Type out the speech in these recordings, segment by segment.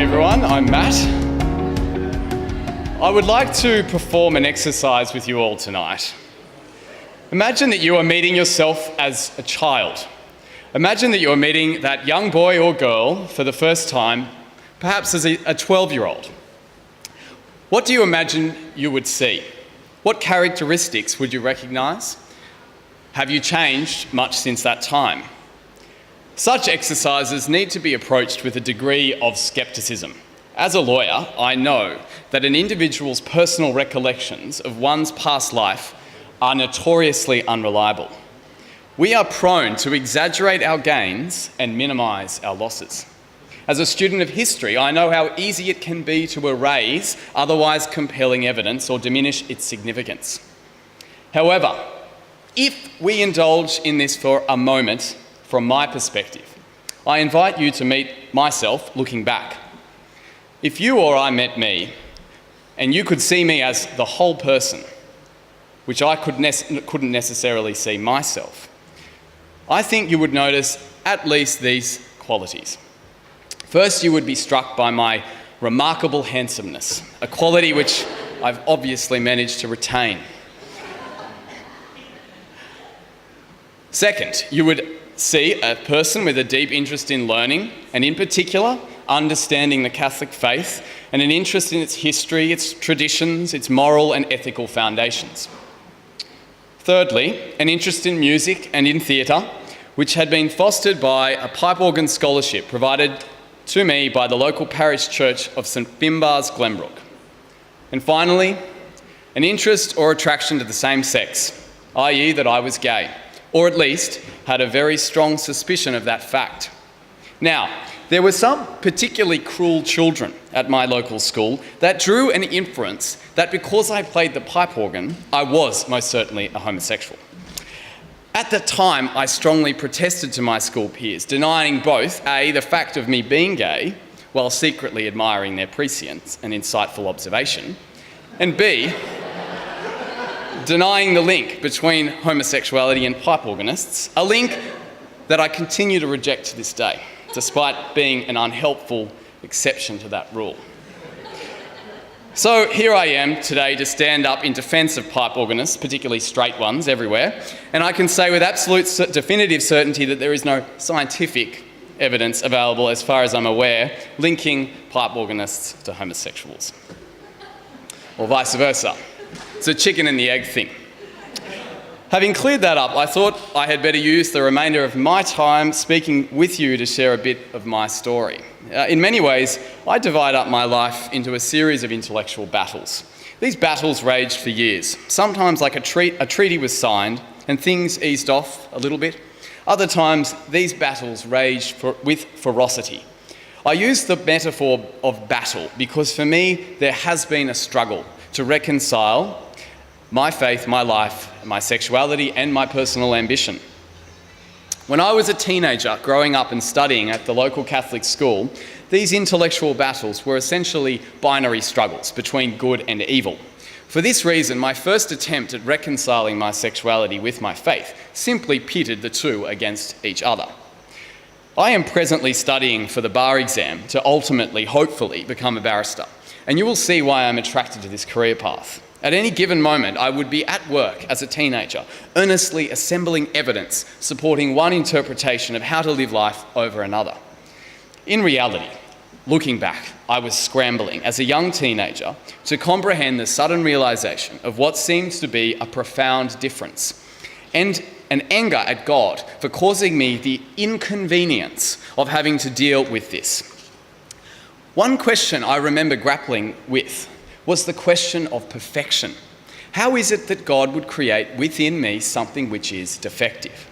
Hi everyone, I'm Matt. I would like to perform an exercise with you all tonight. Imagine that you are meeting yourself as a child. Imagine that you are meeting that young boy or girl for the first time, perhaps as a 12-year-old. What do you imagine you would see? What characteristics would you recognise? Have you changed much since that time? Such exercises need to be approached with a degree of scepticism. As a lawyer, I know that an individual's personal recollections of one's past life are notoriously unreliable. We are prone to exaggerate our gains and minimise our losses. As a student of history, I know how easy it can be to erase otherwise compelling evidence or diminish its significance. However, if we indulge in this for a moment, from my perspective, I invite you to meet myself looking back. If you or I met me, and you could see me as the whole person, which I couldn't necessarily see myself, I think you would notice at least these qualities. First, you would be struck by my remarkable handsomeness, a quality which I've obviously managed to retain. Second, you would see a person with a deep interest in learning, and in particular, understanding the Catholic faith, and an interest in its history, its traditions, its moral and ethical foundations. Thirdly, an interest in music and in theatre, which had been fostered by a pipe organ scholarship provided to me by the local parish church of St Finbarr's, Glenbrook. And finally, an interest or attraction to the same sex, i.e. that I was gay, or at least had a very strong suspicion of that fact. Now, there were some particularly cruel children at my local school that drew an inference that because I played the pipe organ, I was most certainly a homosexual. At the time, I strongly protested to my school peers, denying both A, the fact of me being gay, while secretly admiring their prescience and insightful observation, and B, denying the link between homosexuality and pipe organists, a link that I continue to reject to this day, despite being an unhelpful exception to that rule. So here I am today to stand up in defence of pipe organists, particularly straight ones everywhere, and I can say with absolute definitive certainty that there is no scientific evidence available, as far as I'm aware, linking pipe organists to homosexuals, or vice versa. It's a chicken and the egg thing. Having cleared that up, I thought I had better use the remainder of my time speaking with you to share a bit of my story. In many ways, I divide up my life into a series of intellectual battles. These battles raged for years. Sometimes, like a treaty was signed and things eased off a little bit. Other times, these battles raged with ferocity. I use the metaphor of battle because for me, there has been a struggle to reconcile my faith, my life, my sexuality, and my personal ambition. When I was a teenager growing up and studying at the local Catholic school, these intellectual battles were essentially binary struggles between good and evil. For this reason, my first attempt at reconciling my sexuality with my faith simply pitted the two against each other. I am presently studying for the bar exam to ultimately, hopefully, become a barrister, and you will see why I'm attracted to this career path. At any given moment, I would be at work as a teenager, earnestly assembling evidence supporting one interpretation of how to live life over another. In reality, looking back, I was scrambling as a young teenager to comprehend the sudden realisation of what seemed to be a profound difference, and an anger at God for causing me the inconvenience of having to deal with this. One question I remember grappling with was the question of perfection. How is it that God would create within me something which is defective?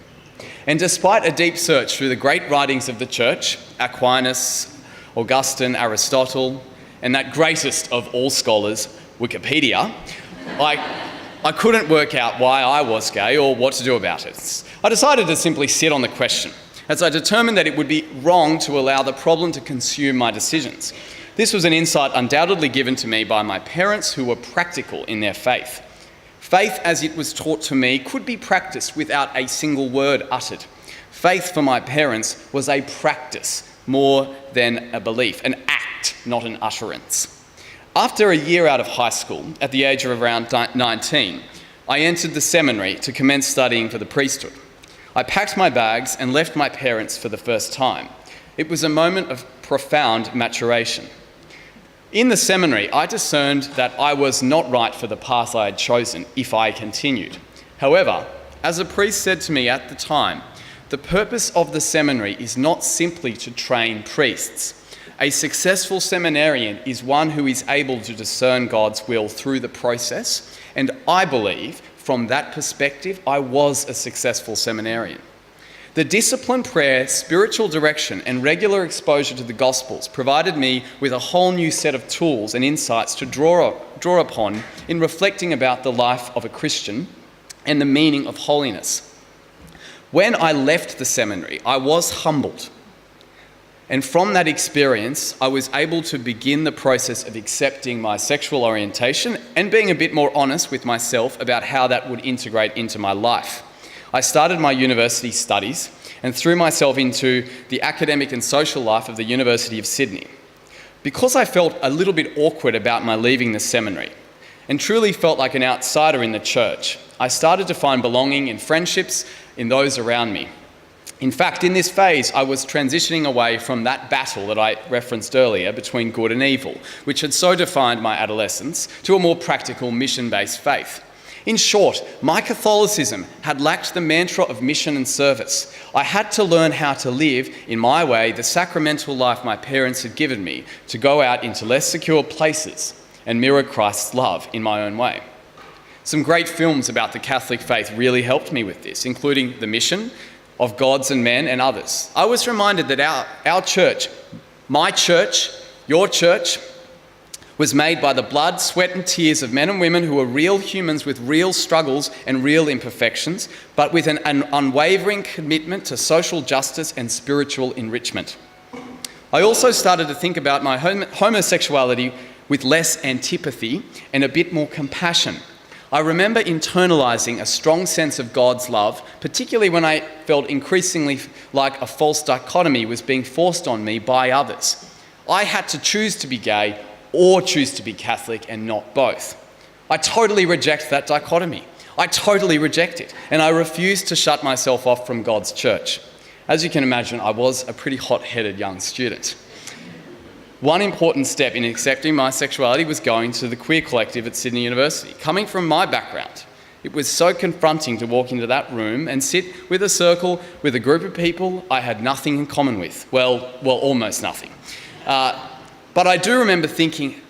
And despite a deep search through the great writings of the Church, Aquinas, Augustine, Aristotle, and that greatest of all scholars, Wikipedia, I couldn't work out why I was gay or what to do about it. I decided to simply sit on the question, as I determined that it would be wrong to allow the problem to consume my decisions. This was an insight undoubtedly given to me by my parents, who were practical in their faith. Faith, as it was taught to me, could be practiced without a single word uttered. Faith for my parents was a practice more than a belief, an act act, not an utterance. After a year out of high school, at the age of around 19, I entered the seminary to commence studying for the priesthood. I packed my bags and left my parents for the first time. It was a moment of profound maturation. In the seminary, I discerned that I was not right for the path I had chosen if I continued. However, as a priest said to me at the time, the purpose of the seminary is not simply to train priests. A successful seminarian is one who is able to discern God's will through the process, and I believe, from that perspective, I was a successful seminarian. The discipline, prayer, spiritual direction, and regular exposure to the Gospels provided me with a whole new set of tools and insights to draw upon in reflecting about the life of a Christian and the meaning of holiness. When I left the seminary, I was humbled. And from that experience, I was able to begin the process of accepting my sexual orientation and being a bit more honest with myself about how that would integrate into my life. I started my university studies and threw myself into the academic and social life of the University of Sydney. Because I felt a little bit awkward about my leaving the seminary and truly felt like an outsider in the church, I started to find belonging in friendships in those around me. In fact, in this phase, I was transitioning away from that battle that I referenced earlier between good and evil, which had so defined my adolescence, to a more practical, mission-based faith. In short, my Catholicism had lacked the mantra of mission and service. I had to learn how to live, in my way, the sacramental life my parents had given me, to go out into less secure places and mirror Christ's love in my own way. Some great films about the Catholic faith really helped me with this, including The Mission, of Gods and Men, and others. I was reminded that our church, my church, your church, was made by the blood, sweat and tears of men and women who were real humans with real struggles and real imperfections, but with an unwavering commitment to social justice and spiritual enrichment. I also started to think about my homosexuality with less antipathy and a bit more compassion. I remember internalising a strong sense of God's love, particularly when I felt increasingly like a false dichotomy was being forced on me by others. I had to choose to be gay or choose to be Catholic and not both. I totally reject that dichotomy. I totally reject it, and I refuse to shut myself off from God's church. As you can imagine, I was a pretty hot-headed young student. One important step in accepting my sexuality was going to the queer collective at Sydney University. Coming from my background, it was so confronting to walk into that room and sit with a circle with a group of people I had nothing in common with. Well, almost nothing. But I do remember thinking,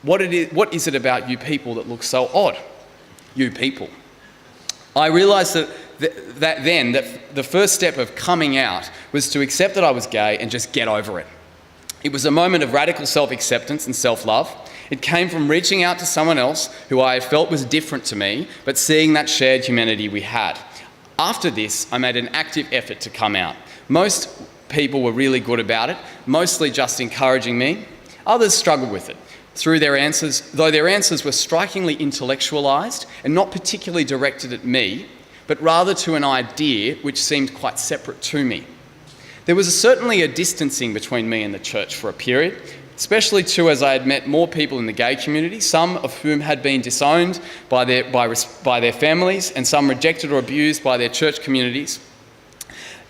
what is it about you people that looks so odd? You people. I realised that the first step of coming out was to accept that I was gay and just get over it. It was a moment of radical self-acceptance and self-love. It came from reaching out to someone else who I felt was different to me, but seeing that shared humanity we had. After this, I made an active effort to come out. Most people were really good about it, mostly just encouraging me. Others struggled with it, though their answers were strikingly intellectualised and not particularly directed at me, but rather to an idea which seemed quite separate to me. There was certainly a distancing between me and the church for a period, especially too as I had met more people in the gay community, some of whom had been disowned by their families and some rejected or abused by their church communities.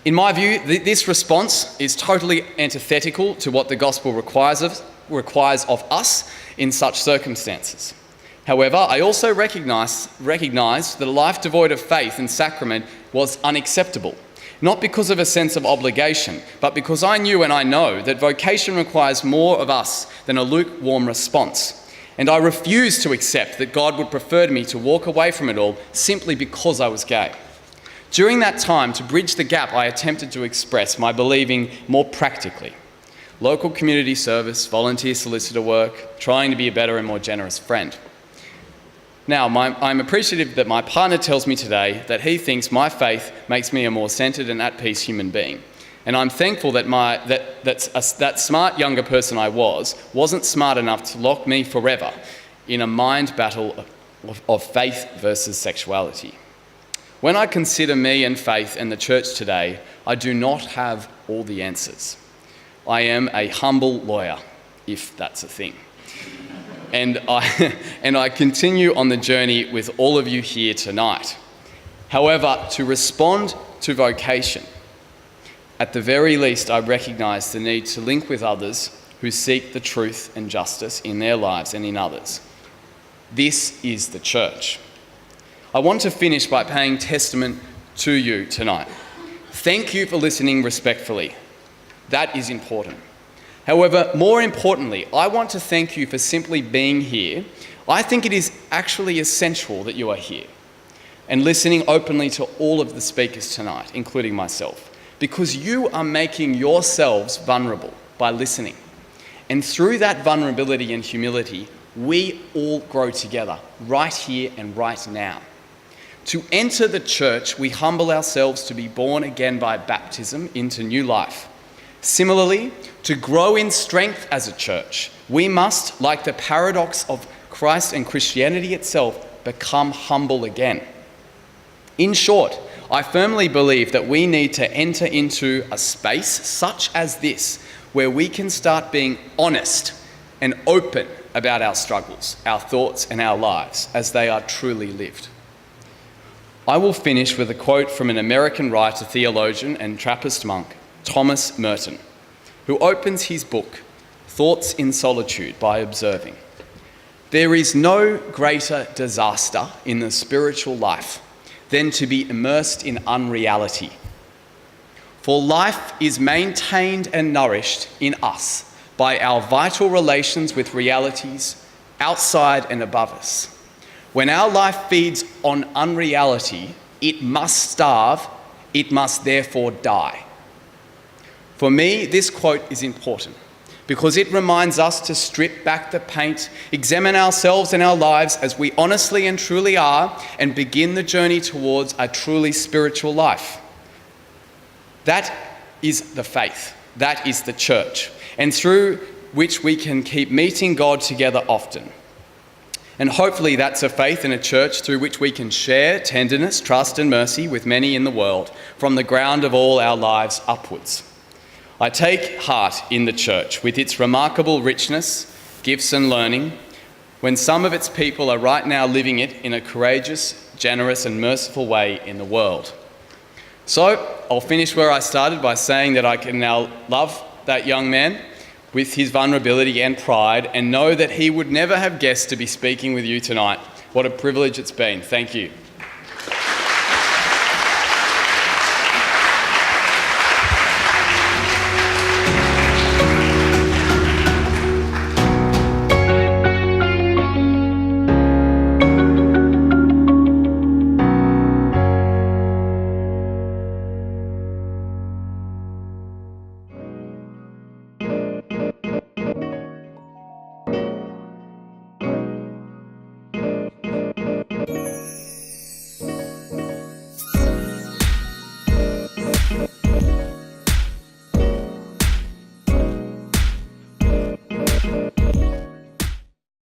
In my view, this response is totally antithetical to what the gospel requires of us in such circumstances. However, I also recognised that a life devoid of faith and sacrament was unacceptable. Not because of a sense of obligation, but because I knew and I know that vocation requires more of us than a lukewarm response. And I refused to accept that God would prefer me to walk away from it all simply because I was gay. During that time, to bridge the gap, I attempted to express my believing more practically. Local community service, volunteer solicitor work, trying to be a better and more generous friend. Now, I'm appreciative that my partner tells me today that he thinks my faith makes me a more centred and at peace human being. And I'm thankful that that smart younger person I wasn't smart enough to lock me forever in a mind battle of faith versus sexuality. When I consider me and faith and the church today, I do not have all the answers. I am a humble lawyer. if that's a thing. And I continue on the journey with all of you here tonight. However, to respond to vocation, at the very least, I recognise the need to link with others who seek the truth and justice in their lives and in others. This is the church. I want to finish by paying testament to you tonight. Thank you for listening respectfully. That is important. However, more importantly, I want to thank you for simply being here. I think it is actually essential that you are here and listening openly to all of the speakers tonight, including myself, because you are making yourselves vulnerable by listening. And through that vulnerability and humility, we all grow together right here and right now. To enter the church, we humble ourselves to be born again by baptism into new life. Similarly, to grow in strength as a church, we must, like the paradox of Christ and Christianity itself, become humble again. In short, I firmly believe that we need to enter into a space such as this, where we can start being honest and open about our struggles, our thoughts, and our lives as they are truly lived. I will finish with a quote from an American writer, theologian, and Trappist monk, Thomas Merton, who opens his book, Thoughts in Solitude, by observing, "There is no greater disaster in the spiritual life than to be immersed in unreality. For life is maintained and nourished in us by our vital relations with realities outside and above us. When our life feeds on unreality, it must starve, it must therefore die." For me, this quote is important because it reminds us to strip back the paint, examine ourselves and our lives as we honestly and truly are, and begin the journey towards a truly spiritual life. That is the faith. That is the church, and through which we can keep meeting God together often. And hopefully that's a faith and a church through which we can share tenderness, trust and mercy with many in the world from the ground of all our lives upwards. I take heart in the church with its remarkable richness, gifts and learning, when some of its people are right now living it in a courageous, generous and merciful way in the world. So I'll finish where I started by saying that I can now love that young man with his vulnerability and pride, and know that he would never have guessed to be speaking with you tonight. What a privilege it's been. Thank you.